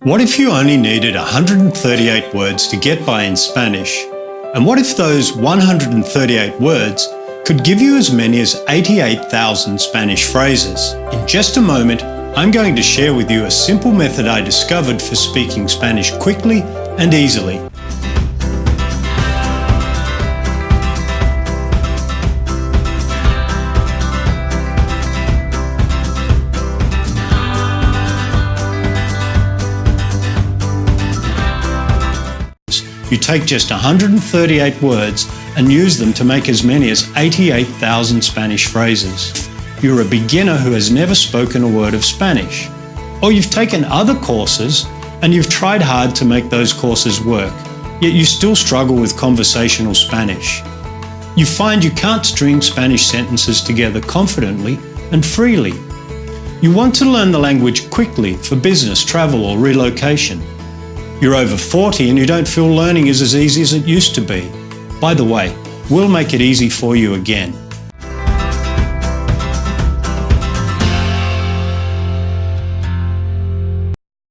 What if you only needed 138 words to get by in Spanish? And what if those 138 words could give you as many as 88,000 Spanish phrases? In just a moment, I'm going to share with you a simple method I discovered for speaking Spanish quickly and easily. You take just 138 words and use them to make as many as 88,000 Spanish phrases. You're a beginner who has never spoken a word of Spanish. Or you've taken other courses and you've tried hard to make those courses work, yet you still struggle with conversational Spanish. You find you can't string Spanish sentences together confidently and freely. You want to learn the language quickly for business, travel, or relocation. You're over 40 and you don't feel learning is as easy as it used to be. By the way, we'll make it easy for you again.